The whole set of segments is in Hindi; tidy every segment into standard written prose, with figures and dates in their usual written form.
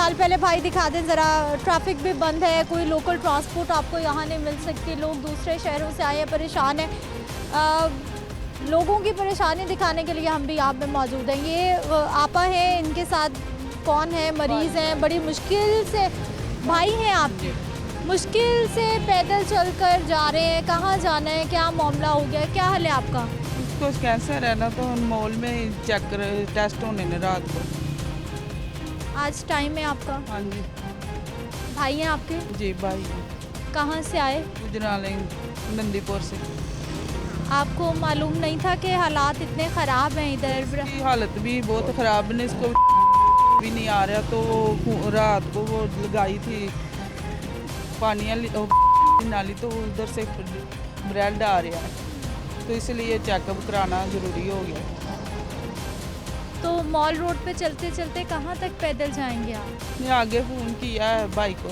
फिलहाल पहले भाई दिखा दें ज़रा, ट्रैफिक भी बंद है, कोई लोकल ट्रांसपोर्ट आपको यहाँ नहीं मिल सकती, लोग दूसरे शहरों से आए हैं, परेशान हैं। लोगों की परेशानी दिखाने के लिए हम भी यहाँ पे मौजूद हैं। ये आपा है, इनके साथ कौन है, मरीज़ हैं, बड़ी मुश्किल से भाई हैं आपके, मुश्किल से पैदल चलकर जा रहे हैं। कहाँ जाना है, क्या मामला हो गया, क्या हाल है आपका? उसको कैंसर है ना, तो हम मॉल में चेक टेस्ट होने ने रात को। आज टाइम है आपका? हाँ जी। भाई हैं आपके? जी भाई। कहाँ से आए? गुजराले नंदीपुर से। आपको मालूम नहीं था कि हालात इतने ख़राब हैं इधर? की हालत भी बहुत ख़राब है, इसको भी नहीं आ रहा, तो रात को वो लगाई थी पानी वाली नाली, तो उधर से ब्रेड आ रहा है, तो इसलिए चेकअप कराना ज़रूरी हो गया। तो मॉल रोड पे चलते चलते कहाँ तक पैदल जाएंगे आप? मैं आगे फ़ोन किया है भाई को,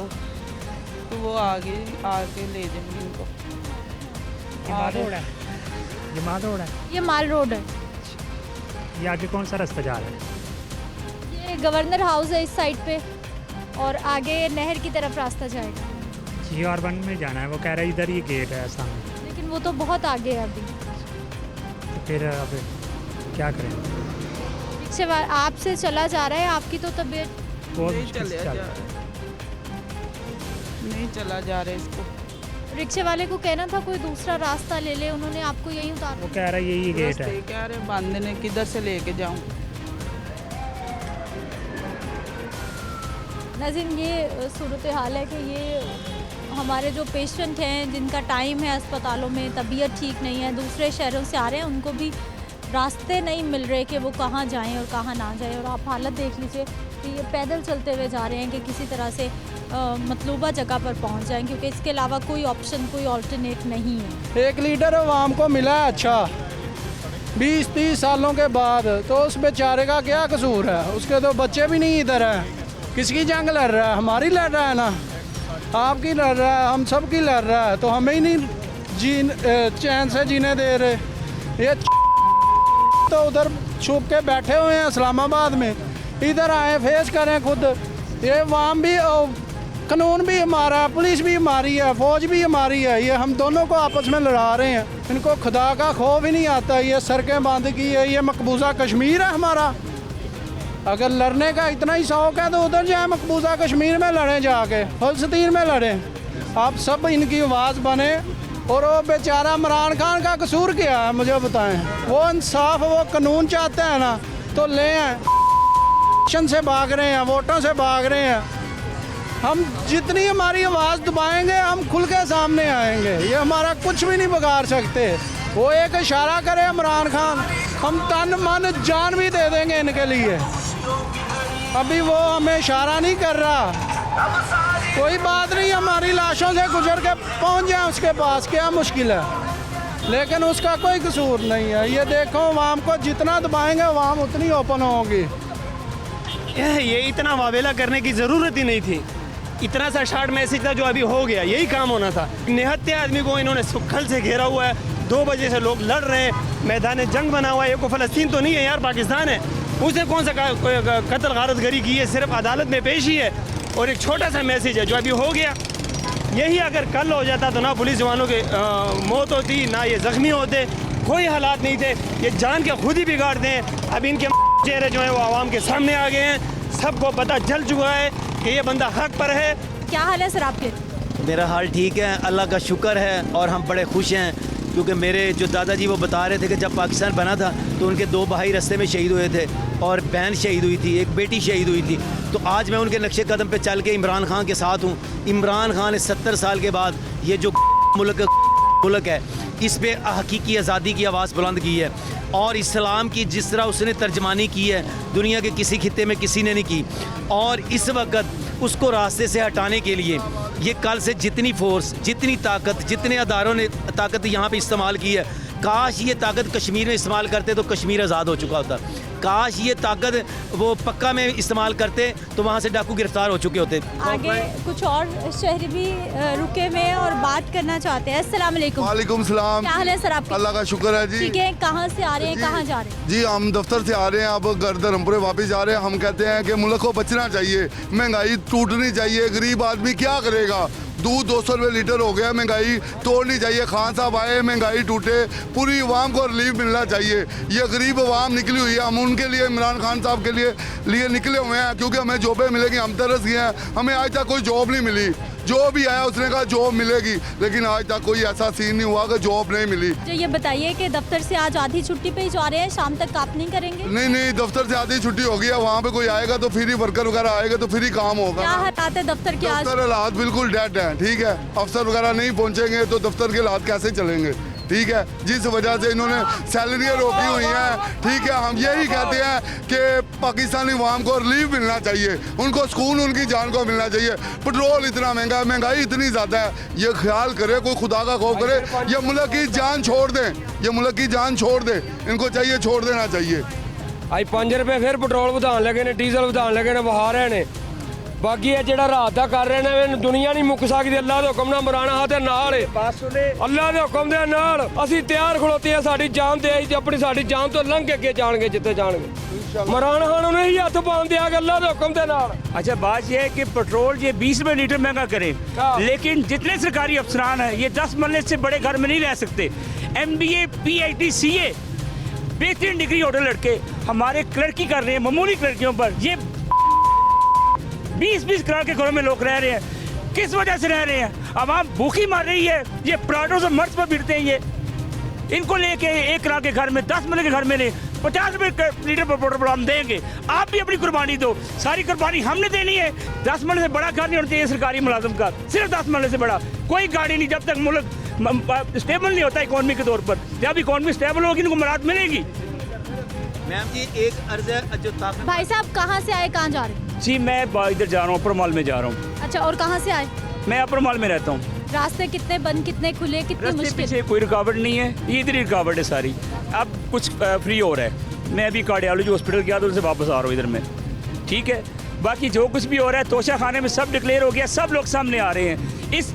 तो वो आगे आके ले जाएंगे इनको। ये माल रोड है, ये माल रोड है, ये माल रोड है। ये आगे कौन सा रास्ता जा रहा है? ये गवर्नर हाउस है इस साइड पे, और आगे नहर की तरफ रास्ता जाएगा। GR1 में जाना है, वो कह रहा है इधर ये गेट है सामने। लेकिन वो तो बहुत आगे है अभी। तो फिर अब क्या करें? रिक्शे आपसे चला जा रहा है, आपकी तो तबीयत बहुत नहीं मुश्किल से चला चल जा रहा है। नहीं चला जा रहा है इसको। रिक्शे वाले को कहना था कोई दूसरा रास्ता ले ले, उन्होंने आपको यही उतार। वो कह रहा है यही गेट है। रास्ते कह रहे बांधने, किधर से लेके जाऊं? नाज़रीन, ये सूरत हाल है कि ये हमारे जो पेशेंट हैं जिनका टाइम है अस्पतालों में, तबीयत ठीक नहीं है, दूसरे शहरों से आ रहे हैं, उनको भी रास्ते नहीं मिल रहे कि वो कहाँ जाएं और कहाँ ना जाएं। और आप हालत देख लीजिए कि ये पैदल चलते हुए जा रहे हैं कि किसी तरह से मतलूबा जगह पर पहुँच जाएं, क्योंकि इसके अलावा कोई ऑप्शन, कोई ऑल्टरनेट नहीं है। 1 लीटर आवाम को मिला है अच्छा 20-30 सालों के बाद, तो उस बेचारे का क्या कसूर है? उसके तो बच्चे भी नहीं इधर हैं। किसकी जंग लड़ रहा है? हमारी लड़ रहा है ना, आपकी लड़ रहा है, हम सब की लड़ रहा है, तो हमें ही नहीं चैन से जीने दे रहे। ये तो उधर छुप के बैठे हुए हैं इस्लामाबाद में, इधर आए फेस करें खुद। ये वाम भी, कानून भी हमारा है, पुलिस भी हमारी है, फौज भी हमारी है, ये हम दोनों को आपस में लड़ा रहे हैं। इनको खुदा का खौफ ही नहीं आता। ये सड़कें बंद की है, ये मकबूजा कश्मीर है हमारा। अगर लड़ने का इतना ही शौक है तो उधर जाए, मकबूजा कश्मीर में लड़ें, जाके फलस्तीन में लड़ें। आप सब इनकी आवाज़ बने। और वो बेचारा इमरान खान का कसूर क्या है मुझे बताएं? वो इंसाफ, वो कानून चाहते हैं ना, तो ले आए। इलेक्शन से भाग रहे हैं, वोटों से भाग रहे हैं। हम जितनी हमारी आवाज़ दबाएंगे, हम खुल के सामने आएंगे। ये हमारा कुछ भी नहीं बिगाड़ सकते। वो एक इशारा करे इमरान खान, हम तन मन जान भी दे देंगे इनके लिए। अभी वो हमें इशारा नहीं कर रहा। कोई बात नहीं, हमारी लाशों से गुजर के पहुंच जाए उसके पास, क्या मुश्किल है? लेकिन उसका कोई कसूर नहीं है। ये देखो, आवाम को जितना दबाएंगे आवाम उतनी ओपन होगी। ये इतना वावेला करने की ज़रूरत ही नहीं थी। इतना सा शार्ट मैसेज था जो अभी हो गया, यही काम होना था। निहत्ते आदमी को इन्होंने सुखल से घेरा हुआ है, 2 बजे से लोग लड़ रहे हैं, मैदान जंग बना हुआ है। ये को फ़लस्तीन तो नहीं है यार, पाकिस्तान है। उसने कौन सा कत्ल गारतगरी की है? सिर्फ अदालत में पेशी है और एक छोटा सा मैसेज है जो अभी हो गया। यही अगर कल हो जाता तो ना पुलिस जवानों की मौत होती, ना ये ज़ख्मी होते, कोई हालात नहीं थे। ये जान के खुद ही बिगाड़ते हैं। अब इनके चेहरे जो हैं वो आवाम के सामने आ गए हैं, सबको पता चल चुका है कि ये बंदा हक पर है। क्या हाल है सर आपके? मेरा हाल ठीक है, अल्लाह का शुक्र है, और हम बड़े खुश हैं क्योंकि मेरे जो दादाजी वो बता रहे थे कि जब पाकिस्तान बना था तो उनके 2 भाई रास्ते में शहीद हुए थे और बहन शहीद हुई थी, एक बेटी शहीद हुई थी। तो आज मैं उनके नक्शे कदम पे चल के इमरान खान के साथ हूँ। इमरान खान ने 70 साल के बाद ये जो मुल्क है, इस पे हकीकी आज़ादी की आवाज़ बुलंद की है, और इस्लाम की जिस तरह उसने तर्जमानी की है दुनिया के किसी खित्ते में किसी ने नहीं की। और इस वक्त उसको रास्ते से हटाने के लिए ये कल से जितनी फोर्स, जितनी ताकत, जितने अदारों ने ताकत यहाँ पे इस्तेमाल की है, काश ये ताकत कश्मीर में इस्तेमाल करते तो कश्मीर आज़ाद हो चुका होता। काश ये ताकत वो पक्का में इस्तेमाल करते तो वहाँ से डाकू गिरफ्तार हो चुके होते। आगे कुछ और शहरी भी रुके हुए हैं और बात करना चाहते हैं। अस्सलाम वालेकुम। वालेकुम सलाम। क्या हाल है सर आपके? अल्लाह का शुक्र है जी। ठीक है, कहाँ से आ रहे हैं, कहाँ जा रहे हैं? जी हम दफ्तर से आ रहे हैं, अब घर धर्मपुरे वापस जा रहे हैं। हम कहते हैं कि मुल्क को बचना चाहिए, महंगाई टूटनी चाहिए। गरीब आदमी क्या करेगा? दूध 200 रुपये लीटर हो गया, महंगाई तोड़नी चाहिए। खान साहब आए, महंगाई टूटे, पूरी अवाम को रिलीफ मिलना चाहिए। ये गरीब अवाम निकली हुई है, हम उनके लिए, इमरान खान साहब के लिए निकले हुए हैं, क्योंकि हमें जॉबें मिलेगी। हम तरस गए हैं, हमें आज तक कोई जॉब नहीं मिली। जो भी आया उसने कहा जॉब मिलेगी, लेकिन आज तक कोई ऐसा सीन नहीं हुआ कि जॉब नहीं मिली। जो ये बताइए कि दफ्तर से आज आधी छुट्टी पे ही जा रहे हैं, शाम तक आप नहीं करेंगे? नहीं, दफ्तर से आधी छुट्टी हो गई है। वहाँ पे कोई आएगा तो फ्री वर्कर वगैरह आएगा तो फ्री काम होगा। क्या हालात है दफ्तर के आज? दफ्तर हालात बिल्कुल डेड हैं, ठीक है। अफसर वगैरह नहीं पहुँचेंगे तो दफ्तर के हालात कैसे चलेंगे, ठीक है। जिस वजह से इन्होंने सैलरियाँ रोकी हुई हैं, ठीक है। हम यही कहते हैं कि पाकिस्तानी अवाम को रिलीफ मिलना चाहिए, उनको सुकून उनकी जान को मिलना चाहिए। पेट्रोल इतना महंगा है, महंगाई इतनी ज़्यादा है, ये ख्याल करे, कोई खुदा का खौफ करे, ये मुल्क की जान छोड़ दें, ये मुल्क की जान छोड़ दें, इनको चाहिए छोड़ देना चाहिए। ਅੱਜ 5 ਰੁਪਏ ਫਿਰ ਪੈਟਰੋਲ ਵਧਾਉਣ ਲੱਗੇ ਨੇ, ਡੀਜ਼ਲ ਵਧਾਉਣ ਲੱਗੇ ਨੇ, ਵਹਾ ਰਹੇ ਨੇ। ਬਾਕੀ ਇਹ ਜਿਹੜਾ ਰਾਤ ਦਾ ਕਰ ਰਹੇ ਨੇ, ਇਹ ਦੁਨੀਆ ਨਹੀਂ ਮੁੱਕ ਸਕਦੀ। ਅੱਲਾ ਦੇ ਹੁਕਮ ਨਾਲ ਮਰਾਣਾ ਹਾਂ ਤੇ ਨਾਲ ਅੱਲਾ ਦੇ ਹੁਕਮ ਦੇ ਨਾਲ ਅਸੀਂ ਤਿਆਰ ਖਲੋਤੇ ਆ। ਸਾਡੀ ਜਾਨ ਤੇ ਆਈ ਤੇ ਆਪਣੀ ਸਾਡੀ ਜਾਨ ਤੋਂ ਲੰਘ ਕੇ ਅੱਗੇ ਜਾਣਗੇ ਜਿੱਥੇ ਜਾਣਗੇ। ਮਰਾਣਾ ਖਾਨ ਨੂੰ ਹੀ ਹੱਥ ਪਾਉਣ ਦਿਆ ਕਿ ਅੱਲਾ ਦੇ ਹੁਕਮ ਦੇ ਨਾਲ। अच्छा बात यह है कि पेट्रोल ये 20 रुपये लीटर महंगा करे, लेकिन जितने सरकारी अफसरान हैं ये 10 मरले से बड़े घर में नहीं रह सकते। MBA PhD CA बेहतरीन डिग्री होल्डर लड़के हमारे क्लर्की कर रहे हैं, मामूली क्लर्कियों पर ये 20-20 करोड़ के घरों में लोग रह रहे हैं। किस वजह से रह रहे हैं? आवाम भूखी मार रही है, ये प्लाटों से मर्ज पर बिकते हैं। ये इनको लेके 1 करोड़ के घर में 10 मरले के घर में नहीं, 50 रुपये लीटर पर पेट्रोल हम देंगे। आप भी अपनी कुर्बानी दो, सारी कुर्बानी हमने देनी है। 10 मरले से बड़ा घर नहीं होना चाहिए सरकारी मुलाजिम का, सिर्फ 10 मरले से बड़ा कोई गाड़ी नहीं। जब तक मुल्क स्टेबल नहीं होता इकोनॉमी के तौर पर, जब इकोनॉमी स्टेबल होगी इनको मराद मिलेगी। मैम जी एक अर्ज है जो ताकत। भाई साहब कहाँ से आए, कहाँ जा रहे हैं? जी मैं इधर जा रहा हूँ, अपर मॉल में जा रहा हूँ। अच्छा, और कहाँ से आए? मैं अपर मॉल में रहता हूँ। रास्ते कितने बंद, कितने खुले, कितने रास्ते मुश्किल? पीछे कोई रुकावट नहीं है, ये इधर ही रुकावट है सारी। अब कुछ फ्री हो रहा है। मैं अभी कार्डियोलॉजी हॉस्पिटल गया तो उनसे वापस आ रहा हूँ इधर में, ठीक है। बाकी जो कुछ भी हो रहा है तोशा खाने में सब डिक्लेयर हो गया, सब लोग सामने आ रहे हैं।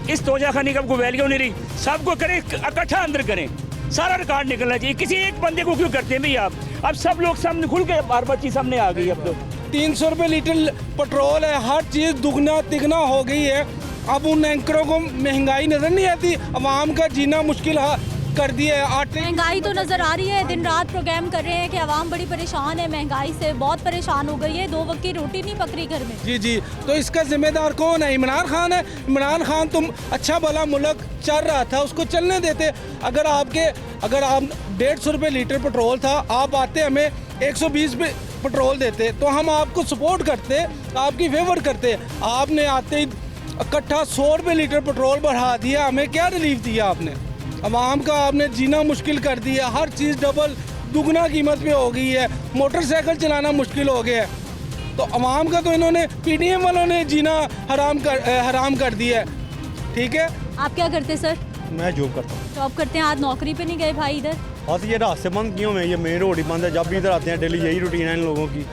इस तोशा खाने का कोई वैल्यू नहीं रही, सबको करें इकट्ठा अंदर करें, सारा रिकॉर्ड निकलना चाहिए। किसी एक बंदे को क्यों करते हैं भैया आप? अब सब लोग सामने खुल के हर बच्ची सामने आ गई। अब तो 300 रुपये लीटर पेट्रोल है, हर चीज़ दुगना तिगना हो गई है। अब उन एंकरों को महंगाई नज़र नहीं आती, आवाम का जीना मुश्किल कर दिया है। आटे महंगाई तो नज़र आ रही है, दिन रात प्रोग्राम कर रहे हैं कि आवाम बड़ी परेशान है, महंगाई से बहुत परेशान हो गई है, 2 वक्त की रोटी नहीं पक रही घर में। जी, तो इसका जिम्मेदार कौन है? इमरान खान है। इमरान खान तुम अच्छा भला मुल्क चल रहा था, उसको चलने देते। अगर आप 150 रुपये लीटर पेट्रोल था, आप आते हमें 120 पे पेट्रोल देते तो हम आपको सपोर्ट करते, आपकी फेवर करते। आपने आते ही इकट्ठा 100 रुपये लीटर पेट्रोल बढ़ा दिया, हमें क्या रिलीफ दिया आपने? आवाम का आपने जीना मुश्किल कर दिया, हर चीज़ डबल दुगना कीमत पे हो गई है, मोटरसाइकिल चलाना मुश्किल हो गया है। तो आवाम का तो इन्होंने PDM वालों ने जीना हराम कर दिया है, ठीक है। आप क्या करते सर? मैं जॉब करता हूँ। जॉब करते हैं, आज नौकरी पे नहीं गए भाई इधर? बस ये रास्ते बंद क्यों हैं? ये मेन रोड ही बंद है। जब भी इधर आते हैं डेली यही रूटीन है इन लोगों की।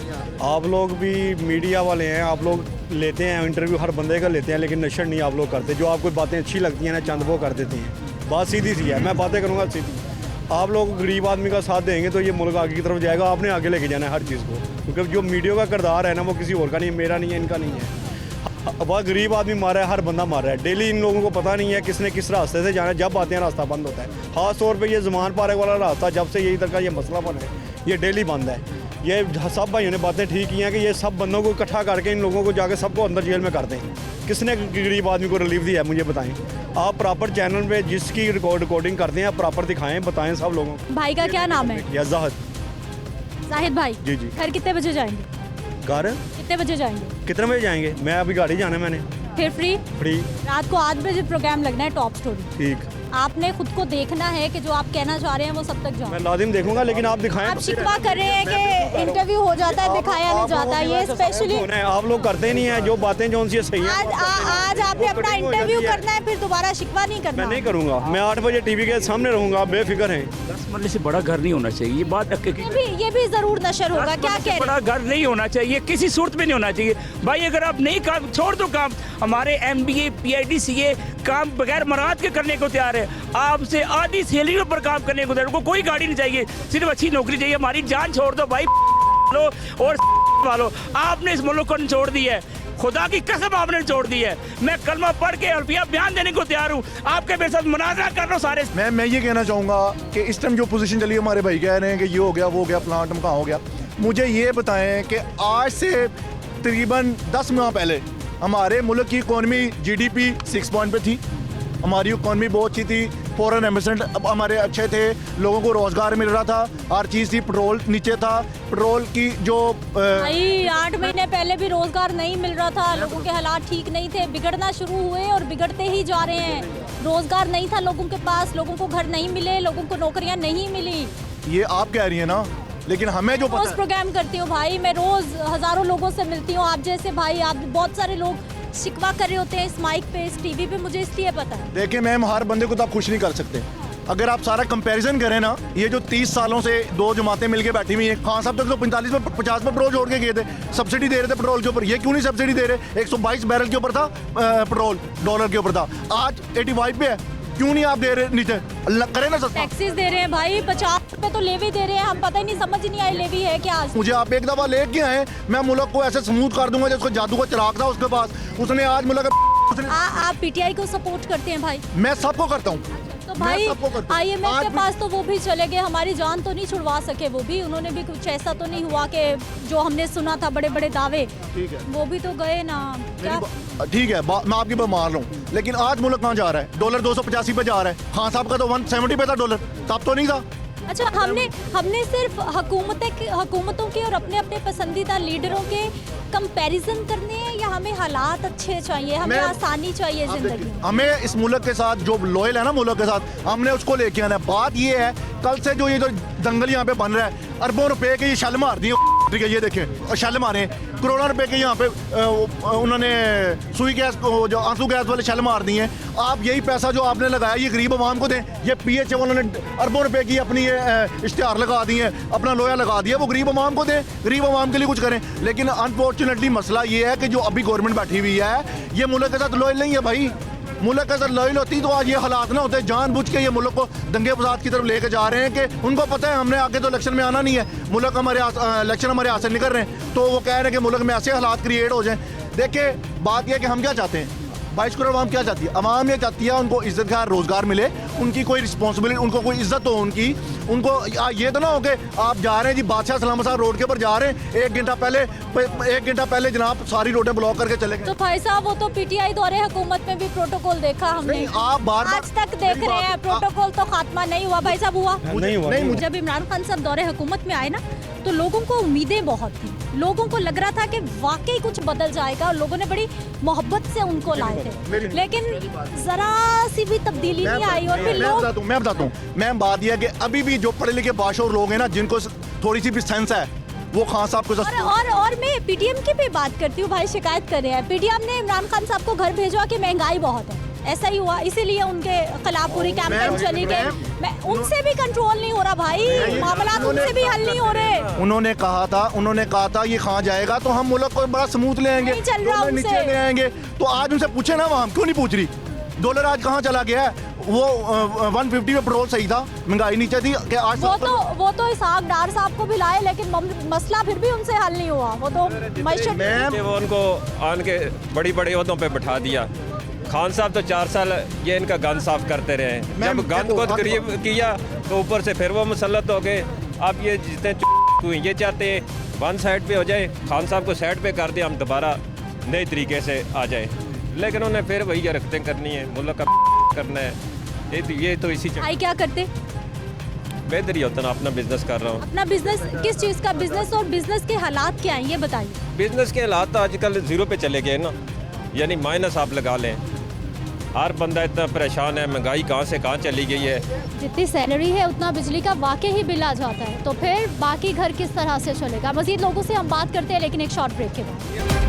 आप लोग भी मीडिया वाले हैं, आप लोग लेते हैं इंटरव्यू, हर बंदे का लेते हैं, लेकिन नशर नहीं आप लोग करते। जो आपको बातें अच्छी लगती हैं ना, चंद वो कर देती हैं। बात सीधी सी है, मैं बातें करूँगा सीधी। आप लोग गरीब आदमी का साथ देंगे तो ये मुल्क आगे की तरफ जाएगा। आपने आगे लेके जाना है हर चीज़ को, क्योंकि जो मीडिया का किरदार है ना वो किसी और का नहीं है, मेरा नहीं है, इनका नहीं है। बहुत गरीब आदमी मारा है, हर बंदा मारा है डेली। इन लोगों को पता नहीं है किसने किस रास्ते से जाना है, जब आते हैं रास्ता बंद होता है। खास तौर पे ये ज़मान पार्क वाला रास्ता, जब से ये इधर का ये मसला बना है, ये डेली बंद है। ये सब भाइयों ने बातें ठीक की हैं कि ये सब बंदों को इकट्ठा करके इन लोगों को जाके सबको अंदर जेल में कर दें। किसने गरीब आदमी को रिलीफ दिया है मुझे बताएं। आप प्रॉपर चैनल पे जिसकी रिकॉर्डिंग करते हैं आप प्रॉपर दिखाएं, बताएं सब लोगों को। भाई का क्या नाम है? या जाहिद भाई। जी। घर कितने बजे जाएंगे? घर कितने बजे जाएंगे? कितने बजे जाएंगे? मैं अभी गाड़ी जाना है मैंने। फिर फ्री? फ्री। रात को 8 बजे प्रोग्राम लगना है, टॉप स्टोरी। ठीक। आपने खुद को देखना है कि जो आप कहना चाह रहे हैं वो सब तक जाए। मैं लाजिम देखूंगा, लेकिन आप दिखाएं। आप शिकवा कर रहे हैं कि इंटरव्यू हो जाता है, दिखाया नहीं जाता। ये स्पेशली आप लोग करते नहीं है जो बातें जो उनसे सही है। आज आपने अपना इंटरव्यू करना है, फिर दोबारा शिकवा नहीं करना। मैं नहीं करूंगा, मैं 8 बजे टीवी के सामने रहूंगा, बेफिक्र हैं। 10 मरले से बड़ा घर नहीं होना चाहिए, ये बात ये भी जरूर नशर होगा। क्या कह रहे बड़ा घर नहीं होना चाहिए, किसी सूरत में नहीं होना चाहिए भाई। अगर आप नहीं काम छोड़ दो काम, हमारे MBA PhD CA काम बगैर मराद के करने को तैयार है, आपसे आधी सैलरी पर काम करने को तैयार। उनको कोई गाड़ी नहीं चाहिए, सिर्फ अच्छी नौकरी चाहिए। हमारी जान छोड़ दो भाई लो और वालो, आपने इस मुल्क को छोड़ दी है, खुदा की कसम आपने छोड़ दी है। मैं कलमा पढ़ के अल्फिया बयान देने को तैयार हूँ, आपके मेरे साथ मुनाजरा कर लो सारे। मैं ये कहना चाहूँगा कि इस टाइम जो पोजीशन चली, हमारे भाई कह रहे हैं कि ये हो गया वो हो गया, प्लांट में कहाँ हो गया। मुझे ये बताएं कि आज से तकरीबन 10 माह पहले हमारे मुल्क की इकॉनमी GDP 6 पॉइंट पे थी, हमारी इकॉनमी बहुत अच्छी थी, फॉरेन इन्वेस्टमेंट अब हमारे अच्छे थे, लोगों को रोज़गार मिल रहा था, हर चीज़ थी, पेट्रोल नीचे था, पेट्रोल की जो भाई 8 महीने पहले भी रोजगार नहीं मिल रहा था, लोगों के हालात ठीक नहीं थे, बिगड़ना शुरू हुए और बिगड़ते ही जा रहे हैं। रोजगार नहीं था लोगों के पास, लोगों को घर नहीं मिले, लोगों को नौकरियां नहीं मिली। ये आप कह रही हैं ना, लेकिन हमें जो रोज प्रोग्राम करती हूँ भाई, मैं रोज हजारों लोगों से मिलती हूँ। आप जैसे भाई, आप बहुत सारे लोग शिकवा कर रहे होते हैं इस माइक पे, इस टीवी पे, मुझे इसलिए पता है। देखिए मैम, हर बंदे को तो आप खुश नहीं कर सकते। अगर आप सारा कंपैरिजन करें ना, ये जो 30 सालों से 2 जमातें मिलके बैठी हुई हैं, खान साहब तक तो 45 में 50 में पेट्रोल छोड़ के गए थे, सब्सिडी दे रहे थे पेट्रोल के ऊपर। ये क्यों नहीं सब्सिडी दे रहे? 122 बैरल के ऊपर था पेट्रोल, डॉलर के ऊपर था, आज 85 पे है। क्यों नहीं आप दे रहे नीचे? अल्लाह करे ना सस्ता। टैक्सेस दे रहे हैं भाई, 50 रुपए तो लेवी दे रहे हैं, हम पता ही नहीं, समझ ही नहीं आई लेवी है क्या। मुझे आप एक दफा लेके आए, मैं मुल्क को ऐसे स्मूथ कर दूंगा जिसको जादू का चिराग था उसके पास, उसने आज मुल्क आप PTI को सपोर्ट करते हैं भाई? मैं सबको करता हूँ। तो भाई IMF के पास तो वो भी चले गए, हमारी जान तो नहीं छुड़वा सके वो भी, उन्होंने भी कुछ ऐसा तो नहीं हुआ कि जो हमने सुना था बड़े बड़े दावे, वो भी तो गए ना। क्या ठीक है, मैं आपकी बात मान रहा हूँ, लेकिन आज मुल्क कहाँ जा रहा है? डॉलर 285 पे जा रहा है, खान साहब का तो 170 पे था डॉलर, तब तो नहीं था। अच्छा, हमने सिर्फ हुकूमतों के और अपने अपने पसंदीदा लीडरों के कंपैरिजन करने हैं, या हमें हालात अच्छे चाहिए, हमें आसानी चाहिए जिंदगी में? हमें इस मुल्क के साथ जो लॉयल है ना मुल्क के साथ, हमने उसको लेके आना है। बात ये है, कल से जो ये जो दंगल यहाँ पे बन रहा है, अरबों रुपए के ये शल मार दिए, ठीक है, ये देखें शल मारे, करोड़ों रुपए के यहाँ पे उन्होंने सुई गैस, जो आंसू गैस वाले शल मार दिए हैं। आप यही पैसा जो आपने लगाया ये गरीब आवाम को दें। ये PH उन्होंने अरबों रुपए की अपनी ये इश्तिहार लगा दिए हैं, अपना लोया लगा दिया, वो गरीब आवाम को दें, गरीब आवाम के लिए कुछ करें। लेकिन अनफॉर्चुनेटली मसला ये है कि जो अभी गवर्नमेंट बैठी हुई है, ये मुल्क के साथ लॉयल नहीं है भाई। मुल्क के साथ लॉयल होती तो आज ये हालात ना होते। जानबूझ के ये मुल्क को दंगे फसाद की तरफ लेके जा रहे हैं कि उनको पता है हमने आगे तो इलेक्शन में आना नहीं है, मुल्क हमारे इलेक्शन हमारे हाथ से निकल रहे हैं, तो वो कह रहे हैं कि मुल्क में ऐसे हालात क्रिएट हो जाएं। देखिए बात यह है कि हम क्या चाहते हैं, 22 करोड़ आवाम क्या चाहती है? आवाम ये चाहती है उनको इज्जत का रोजगार मिले, उनकी कोई रिस्पॉन्सिबिलिटी, उनको कोई इज्जत हो उनकी, उनको ये तो ना हो कि आप जा रहे हैं जी बादशाह सलामत साहब रोड के ऊपर जा रहे हैं, 1 घंटा पहले जनाब सारी रोडें ब्लॉक करके चले गए। तो भाई साहब, वो तो PTI दौरे हुकूमत में भी प्रोटोकॉल देखा हमने, आप बार आज तक देख रहे हैं, प्रोटोकॉल तो खात्मा नहीं हुआ। भाई साहब हुआ नहीं हुआ। जब इमरान खान साहब दौरे हुकूमत में आए ना, तो लोगों को उम्मीदें बहुत थी, लोगों को लग रहा था कि वाकई कुछ बदल जाएगा, और लोगों ने बड़ी मोहब्बत से उनको लाए थे, लेकिन जरा सी भी तब्दीली नहीं आई। और फिर लोग, मैं बताता हूँ, मैं बात यह है कि अभी भी जो पढ़े लिखे बाशोर लोग हैं ना, जिनको थोड़ी सी भी सेंस है, वो खान साहब को और मैं PTM की भी बात करती हूँ भाई, शिकायत कर रहे हैं PTM ने इमरान खान साहब को घर भेजवा कि महंगाई बहुत है, ऐसा ही हुआ, इसीलिए उनके खिलाफ पूरी कैंपेन चली गई। उनसे भी कंट्रोल नहीं हो रहा भाई, मामला उनसे भी हल नहीं हो रहे। उन्होंने कहा था ये कहाँ जाएगा तो हम मुल्क को बड़ा स्मूथ ले आएंगे, नीचे ले आएंगे। तो आज उनसे पूछे ना, वहाँ क्यों नहीं पूछ रही? डॉलर आज कहाँ चला गया है? वो 150 में पेट्रोल सही था, महंगाई नीचे थी कि आज वो तो इसहाक डार साहब को भी लाए, लेकिन मसला फिर भी उनसे हल नहीं हुआ। वो तो वो उनको आन के बड़ी बड़ी ओहदों पे बैठा दिया। खान साहब तो 4 साल ये इनका गन साफ करते रहे, जब गन को करीब किया तो ऊपर से फिर वो मुसल्लत हो गए। अब ये जितने ये चाहते हैं 1 साइड पे हो जाए, खान साहब को साइड पे कर दिया, हम दोबारा नए तरीके से आ जाए, लेकिन उन्हें फिर वही हरकतें करनी है, मुल्क का करना है। ये तो इसी भाई क्या करते? बेहतर ही होता ना, अपना बिजनेस कर रहा हूँ। अपना बिजनेस? किस चीज़ का बिजनेस, और बिजनेस के हालात क्या हैं ये बताइए। बिजनेस के हालात तो आजकल 0 पे चले गए ना, यानी माइनस आप लगा लें, हर बंदा इतना परेशान है, महंगाई कहाँ से कहाँ चली गई है। जितनी सैलरी है उतना बिजली का वाकई ही बिल आ जाता है, तो फिर बाकी घर किस तरह से चलेगा। मजीद लोगों से हम बात करते हैं, लेकिन एक शॉर्ट ब्रेक के बाद।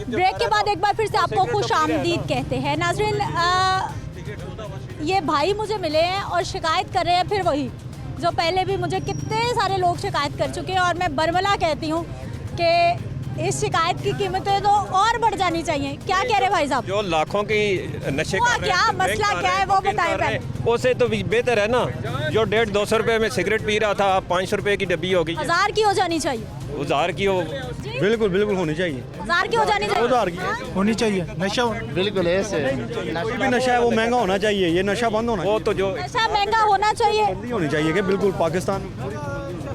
ब्रेक के बाद एक बार फिर से आपको खुश आमदीद कहते हैं। नाज़रीन, ये भाई मुझे मिले हैं और शिकायत कर रहे हैं, फिर वही जो पहले भी मुझे कितने सारे लोग शिकायत कर चुके हैं, और मैं बरमला कहती हूँ कि इस शिकायत की कीमतें तो और बढ़ जानी चाहिए। क्या कह रहे भाई साहब? जो लाखों की नशे हुआ क्या, मसला क्या है वो बताएं पहले। उससे तो बेहतर है ना, जो 150-200 रुपए में सिगरेट पी रहा था, 500 रुपए की डब्बी होगी, 1000 की हो जानी चाहिए। 1000 की हो, बिल्कुल बिल्कुल होनी चाहिए, 1000 की हो जानी चाहिए। 1000 की होनी चाहिए। नशा बिल्कुल ऐसे कोई भी नशा है वो महंगा होना चाहिए, ये नशा बंद होना वो तो जो नशा महंगा होना चाहिए। चाहिए होनी चाहिए कि बिल्कुल पाकिस्तान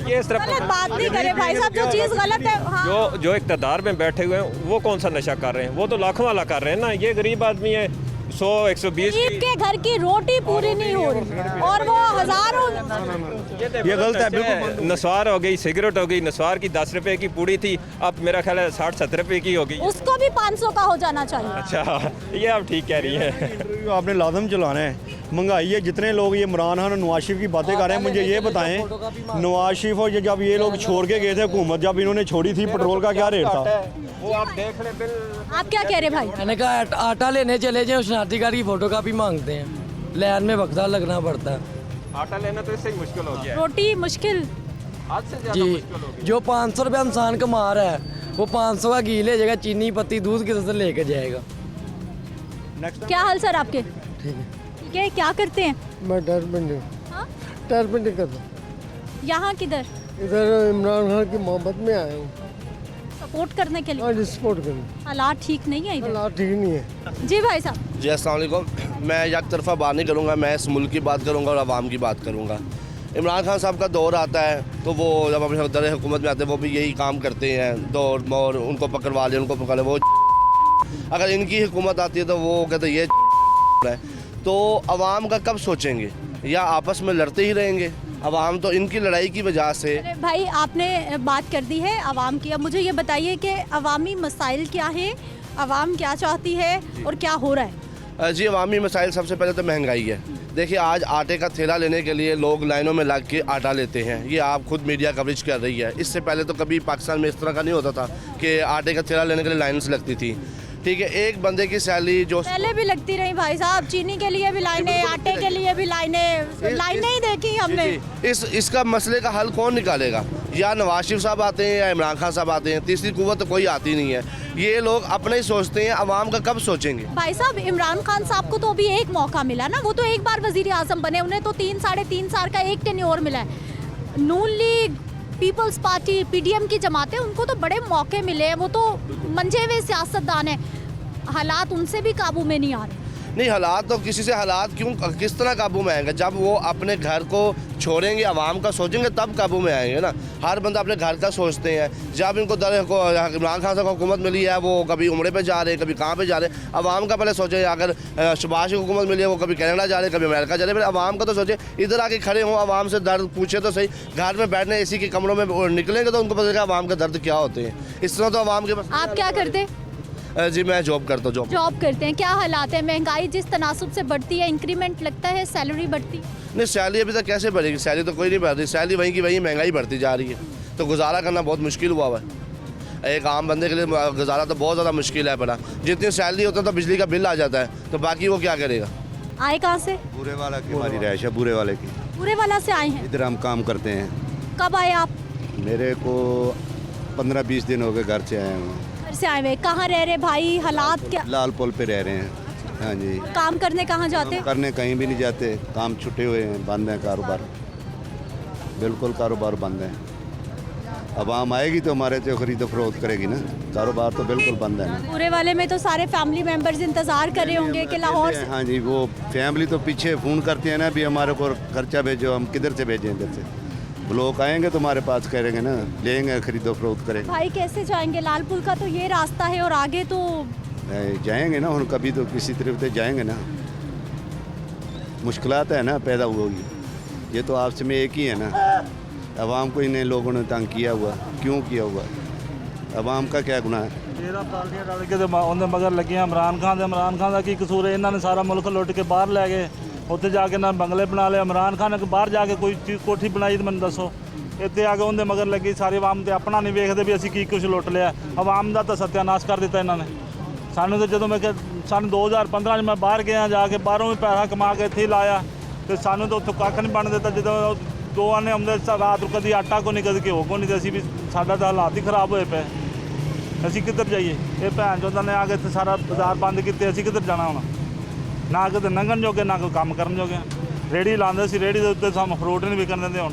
ये इस तरफ गलत बात नहीं करे भाई साहब, जो चीज़ गलत है। हाँ। जो इक़्तिदार में बैठे हुए हैं वो कौन सा नशा कर रहे हैं, वो तो लाखों वाला कर रहे हैं ना। ये गरीब आदमी है, 100-120 गरीब के घर की रोटी पूरी नहीं हो रही और वो हजारों। ये गलत है बिल्कुल। नस्वार हो गई, सिगरेट हो गई। नस्वार की 10 रुपए की पूड़ी थी, अब मेरा ख्याल है 60-70 रुपए की हो गई। उसको भी 500 का हो जाना चाहिए। अच्छा, ये आप ठीक कह रही हैं। आपने लाजम चलाना है। महंगाई है, जितने लोग ये इमरान खान और नवाज शरीफ की बातें कर रहे हैं, मुझे ये बताएं, नवाज शरीफ और जब ये लोग छोड़ के गए थे हुकूमत, जब इन्होंने छोड़ी थी, पेट्रोल का क्या रेट था? वो आप देख ले बिल। आप क्या कह रहे भाई? मैंने कहा आटा लेने चले जाए, शनाख्ती कार्ड की फोटो कापी मांगते हैं, लाइन में वक्त लगना पड़ता है। आटा लेना तो इससे ही मुश्किल हो गया है। रोटी मुश्किल आज से ज्यादा जी, मुश्किल हो गया। जो 500 रुपये इंसान कमा रहा है, वो 500 का घी ले जाएगा, चीनी पत्ती दूध किधर से लेके जाएगा। क्या हाल सर आपके? ठीक है। ठीक है, क्या करते हैं? मैं टर्पेंटिंग हाँ? टर्पेंटिंग करता हूँ। यहाँ किधर? इधर इमरान खान की मोहब्बत में आया हूँ, सपोर्ट करने के लिए। और सपोर्ट करना। हालात ठीक नहीं है इधर। हालात ठीक नहीं है। जी भाई साहब। जी अस्सलाम वालेकुम। मैं एक तरफा बात नहीं करूँगा, मैं इस मुल्क की बात करूँगा और आवाम की बात करूँगा। इमरान खान साहब का दौर आता है तो वो जब अपने दर हुकूमत में आते हैं वो भी यही काम करते हैं, दौर मोर उनको पकड़वा ले, उनको पकड़ ले। वो अगर इनकी हुकूमत आती है तो वो कहते ये है, तो आवाम का कब सोचेंगे, या आपस में लड़ते ही रहेंगे? आवाम तो इनकी लड़ाई की वजह से। अरे भाई, आपने बात कर दी है आवाम की, अब मुझे ये बताइए कि अवामी मसाइल क्या है, आवाम क्या चाहती है और क्या हो रहा है? जी, अवामी मसाइल सबसे पहले तो महंगाई है। देखिए, आज आटे का थैला लेने के लिए लोग लाइनों में लग के आटा लेते हैं, ये आप खुद मीडिया कवरेज कर रही है। इससे पहले तो कभी पाकिस्तान में इस तरह का नहीं होता था कि आटे का थैला लेने के लिए लाइन से लगती थी। ठीक है, एक बंदे की सैलरी जो पहले भी लगती रही भाई साहब, चीनी के लिए भी लाइनें, आटे के लिए भी लाइनें ही देखी हमने। इसका मसले का हल कौन निकालेगा? या नवाज शरीफ साहब आते हैं या इमरान खान साहब आते हैं, तीसरी कुव्वत तो कोई आती नहीं है। ये लोग अपने ही सोचते हैं, आवाम का कब सोचेंगे? भाई साहब, इमरान खान साहब को तो अभी एक मौका मिला ना, वो तो एक बार वजीर आजम बने, उन्हें तो 3-3.5 साल का एक टेन्योर मिला है। नून लीग, पीपल्स पार्टी, PDM की जमातें, उनको तो बड़े मौके मिले हैं, वो तो मंझे हुए सियासतदान है। हालात उनसे भी काबू में नहीं आ रहे। नहीं, हालात तो किसी से हालात किस तरह काबू में आएंगे? जब वो अपने घर को छोड़ेंगे, आवाम का सोचेंगे, तब काबू में आएंगे ना। हर बंदा अपने घर का सोचते हैं। जब इनको इमरान खान साहब को हुकूमत मिली है, वो कभी उम्रे पे जा रहे हैं, कभी कहाँ पे जा रहे हैं। आवाम का पहले सोचे। अगर शहबाज की हुकूमत मिली है, वो कभी कनाडा जा रहे हैं, कभी अमेरिका जा रहे हैं, फिर आवाम का तो सोचे। इधर आके खड़े हों, आवाम से दर्द पूछे तो सही। घर में बैठने AC के कमरों में निकलेंगे तो उनको पता चलेगा आवाम का दर्द क्या होते हैं। इस तरह तो आवाम के पास। आप क्या करते? जी, मैं जॉब करता हूँ। जॉब करते हैं। क्या हालात है? महंगाई जिस तनासुब से बढ़ती है, इंक्रीमेंट लगता है, सैलरी बढ़ती? नहीं, सैलरी अभी तक कैसे बढ़ेगी? सैलरी तो कोई नहीं बढ़ रही, सैलरी वहीं की वहीं, महंगाई बढ़ती जा रही है, तो गुजारा करना बहुत मुश्किल हुआ हुआ है। एक आम बंदे के लिए गुजारा तो बहुत ज़्यादा मुश्किल है बड़ा। जितनी सैलरी होती है तो बिजली का बिल आ जाता है, तो बाकी वो क्या करेगा? आए कहाँ से? बुरे वाला की हमारी रहायश है, बुरे वाले की। पूरे वाला से आए हैं? इधर हम काम करते हैं। कब आए आप? मेरे को 15-20 दिन हो गए घर से आए हुए। घर से आए हुए? कहाँ रह रहे भाई? हालात क्या? लाल पुल पे रह रहे हैं। हाँ जी। काम करने कहाँ जाते? काम करने कहीं भी नहीं जाते, काम छुट्टे हुए हैं, बंद है कारोबार, बिल्कुल कारोबार बंद है। आवाम आएगी तो हमारे से खरीदो फरोख्त करेगी ना, कारोबार तो बिल्कुल बंद है ना। पूरे वाले में तो सारे फैमिली मेंबर्स इंतजार कर रहे होंगे कि लाहौर से। हाँ जी, वो फैमिली तो पीछे फ़ोन करती है ना, अभी हमारे को खर्चा भेजो, हम किधर से भेजें? इधर से लोग आएंगे तुम्हारे पास, करेंगे ना, लेंगे, खरीदो फरोख्त करेंगे। भाई कैसे जाएंगे? लाल पुल का तो ये रास्ता है और आगे तो जाएंगे ना, हम कभी तो किसी तरफ से जाएंगे ना। मुश्किलात है ना पैदा हुई, ये तो आपस में एक ही है ना। अवाम को इन लोगों ने तंग किया हुआ, क्यों किया हुआ? अवाम का क्या गुनाह है? 13 पार्टियां रल के उन्हें मगर लगियां इमरान खान का की कसूर है? इन्होंने सारा मुल्क लुट के बाहर लै गए, उत्थे जाके ना बंगले बना ले। इमरान खान ने बाहर जाके कोई चीज़ कोठी बनाई तो मैंने दसो, इतने आके उन्हें मगर लगी सारी आवाम तो अपना नहीं वेखते भी असी की कुछ लुट लिया। अवाम का तो सत्यानाश कर दिता इन्होंने। सानू तो जो मैं सन 2015 मैं बाहर गया, जाके बाहरों भी पैसा कमा के इत्थे लाया, तो सानू तो उत्थों कख नहीं बन दिता। जो दो आने आते रात कभी आटा को नहीं कभी घ्यो को नहीं, तो असी भी साडा तो हालात ही खराब होए पे। असी किधर जाइए? ये भैन चोदां ने आके इत्थे सारा बाजार बंद किते, असी किधर जाना होना? ना किते लंघन जोगे ना कोई काम करन जोगे। रेहड़ी लाते सी, रेहड़ी के उत्ते सानू फ्रूट नहीं विकन देंदे। हुण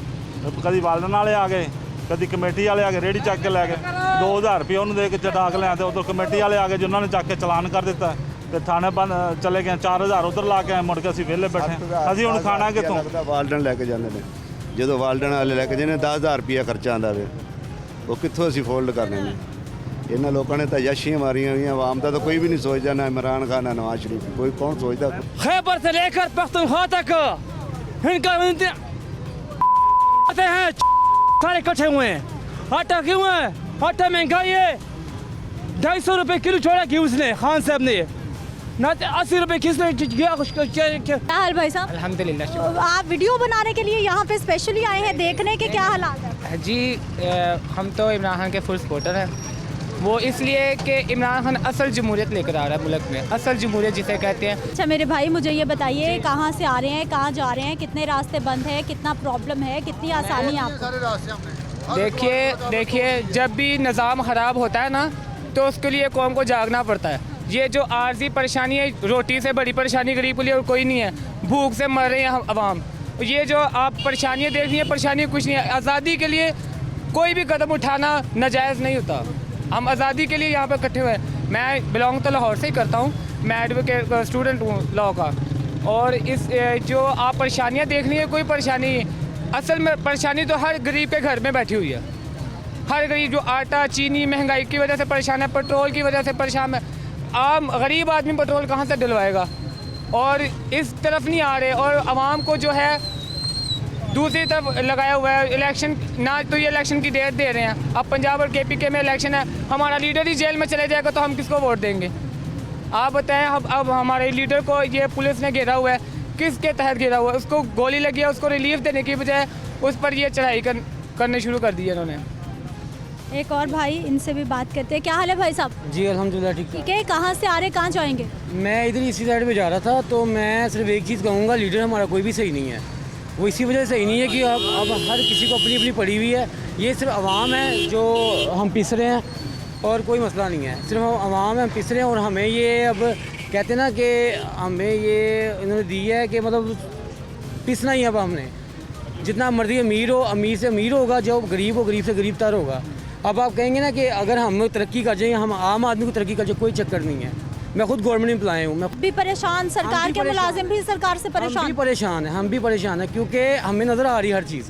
कभी वालन वाले आ गए, कभी कमेटी वाले आ गए, रेहड़ी चक के लै गए, 2000 रुपये उन्होंने दे के चटा के लिया, तो उधर कमेटी वाले आ गए जिन्होंने चक के चलान कर दिता, तो थाने बंद चले गए। 4000 उधर ला के आए, मुड़ के असीं वेले बैठे। असीं हुण खाना कित्थों? वालडन लैके जाते हैं, जो वालडन वाले लैके जाने 10,000 रुपया खर्चा आंदा वे, वो कित्थों असीं फोल्ड करने ने? इन्होंने लोगों ने तो यशियाँ मारियां हुई, आवाम का तो कोई भी नहीं सोचता, ना इमरान खान ना नवाज शरीफ, कोई कौन सोचता? खैबर से लेकर पख्तूनख्वा तक इनका हैं सारे इकट्ठे हुए हैं। आटा क्यों है? आटा महंगाई है, 250 रुपये किलो छोड़ा कि उसने खान साहब ने, ना 80 रुपये किसने किया? क्या हाल भाई साहब? अल्हम्दुलिल्लाह। आप वीडियो बनाने के लिए यहाँ पे स्पेशली आए हैं, देखने के क्या हालात है? जी हम तो इमरान खान के फुल सपोर्टर हैं। वो इसलिए कि इमरान खान असल जमहूरियत लेकर आ रहा है मुल्क में, असल जमहूरियत जिसे कहते हैं। अच्छा मेरे भाई, मुझे ये बताइए कहाँ से आ रहे हैं, कहाँ जा रहे हैं, कितने रास्ते बंद है, कितना प्रॉब्लम है, कितनी आसानी आपको? देखिए जब भी निज़ाम ख़राब होता है ना, तो उसके लिए कौम को जागना पड़ता है। ये जो आर्जी परेशानी है, रोटी से बड़ी परेशानी गरीब के लिए और कोई नहीं है। भूख से मर रहे हैं अवाम। ये जो आप परेशानियाँ देख रही हैं, परेशानी कुछ नहीं है। आज़ादी के लिए कोई भी कदम उठाना नाजायज़ नहीं होता। हम आज़ादी के लिए यहाँ पर इकट्ठे हुए हैं। मैं बिलोंग तो लाहौर से ही करता हूँ, मैं एडवोकेट स्टूडेंट हूँ लॉ का। और इस जो आप परेशानियाँ देख रही हैं, कोई परेशानी, असल में परेशानी तो हर गरीब के घर में बैठी हुई है। हर गरीब जो आटा चीनी महंगाई की वजह से परेशान है, पेट्रोल की वजह से परेशान है। आम गरीब आदमी पेट्रोल कहाँ से डलवाएगा? और इस तरफ नहीं आ रहे, और आवाम को जो है दूसरी तरफ लगाया हुआ है। इलेक्शन ना तो ये इलेक्शन की डेट दे रहे हैं। अब पंजाब और KPK में इलेक्शन है, हमारा लीडर ही जेल में चले जाएगा तो हम किसको वोट देंगे? आप बताएं। अब हमारे लीडर को ये पुलिस ने घेरा हुआ है, किसके तहत घेरा हुआ है? उसको गोली लगी है, उसको रिलीफ देने की बजाय उस पर ये चढ़ाई करने शुरू कर दी है इन्होंने। एक और भाई, इनसे भी बात करते हैं। क्या हाल है भाई साहब? जी अल्हम्दुलिल्लाह ठीक है। कहाँ से आ रहे, कहाँ जाएंगे? मैं इधर इसी साइड पे जा रहा था, तो मैं सिर्फ एक चीज़ कहूँगा, लीडर हमारा कोई भी सही नहीं है। वो इसी वजह से सही नहीं है कि अब हर किसी को अपनी अपनी पड़ी हुई है। ये सिर्फ आवाम है जो हम पिस रहे हैं, और कोई मसला नहीं है। सिर्फ आवाम है, हम पिस रहे हैं। और हमें ये अब कहते हैं ना कि हमें ये इन्होंने दी है कि मतलब पिसना ही। अब हमने जितना मर्जी अमीर हो, अमीर से अमीर होगा, जो गरीब हो गरीब से गरीब तर होगा। अब आप कहेंगे ना कि अगर हम तरक्की कर जाएंगे, हम आम आदमी को तरक्की कर जाए, कोई चक्कर नहीं है। मैं खुद गवर्नमेंट एम्प्लॉय हूँ। मैं भी परेशान, सरकार के मुलाजिम भी सरकार से परेशान। हम भी परेशान हैं क्योंकि हमें नज़र आ रही हर चीज़,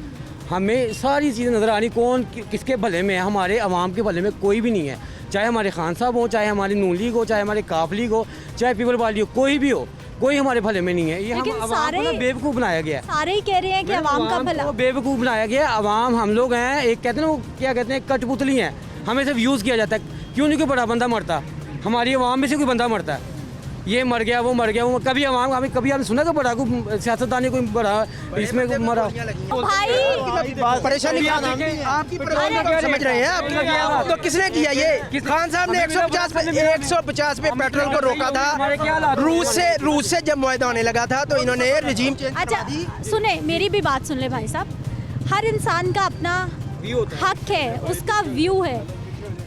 हमें सारी चीज़ें नज़र आ रही। कौन किसके भले में है? हमारे अवाम के भले में कोई भी नहीं है। चाहे हमारे खान साहब हो, चाहे हमारी नून लीग हो, चाहे हमारे काफ लीग हो, चाहे पीपल पार्टी हो, कोई भी हो, कोई हमारे भले में नहीं है। ये हम अवाम को बेवकूफ़ बनाया गया है। सारे ही कह रहे हैं कि अवाम का भला, बेवकूफ़ बनाया गया। अवाम हम लोग हैं, एक कहते हैं ना, वो क्या कहते हैं, कठपुतली हैं। हमें सिर्फ यूज़ किया जाता है। क्यों नहीं कोई बड़ा बंदा मरता? हमारी अवाम में से कोई बंदा मरता है, ये मर गया, वो मर गया, वो कभी अवाम हमें कभी आपने सुना कि बड़ा को सियासतदान कोई बड़ा इसमें मरा? भाई परेशानी आपकी समझ रहे हैं आप? तो किसने किया ये? खान साहब ने 150 पे पेट्रोल को रोका था। रूस से जब मुआहदा होने लगा था तो इन्होंने रिजीम चेंज। अच्छा सुने, मेरी भी बात सुन ले भाई साहब। हर इंसान का अपना हक है, उसका व्यू है।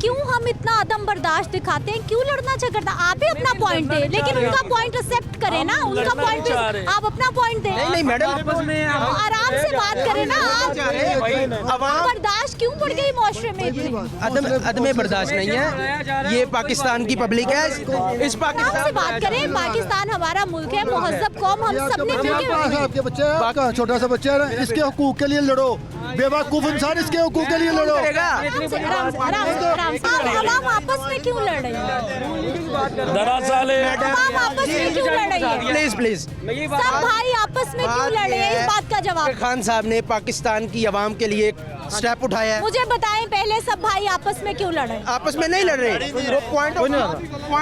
क्यों हम इतना अदम बर्दाश्त दिखाते हैं? क्यों लड़ना झगड़ना? आप ही अपना पॉइंट दे, लेकिन उनका पॉइंट एक्सेप्ट करें ना। उनका पॉइंट आप अपना पॉइंट दें। नहीं मैडम, आराम से बात करें ना आप। बर्दाश्त क्यों बढ़ गई माशरे में? अदम बर्दाश्त नहीं है, ये पाकिस्तान की पब्लिक है। इस पाकिस्तान से बात करें, पाकिस्तान हमारा मुल्क है, महज़ब कौम, हम सब ने आपके बच्चे, छोटा सा बच्चा है, इसके हकूक के लिए लड़ो। बेवकूफ़ इंसान, इसके हकूक़ के लिए लड़ो। आराम से, आराम से। आवाम आपस में क्यों लड़ रही है? दरअसल आवाम आपस में क्यों लड़ रही है? प्लीज प्लीज सब भाई आपस में क्यों लड़ रहे हैं? इस बात का जवाब खान साहब ने पाकिस्तान की आवाम के लिए एक स्टेप उठाया है। मुझे बताएं पहले, सब भाई आपस में क्यों लड़ रहे हैं? आपस में नहीं लड़ रहे, वो पॉइंट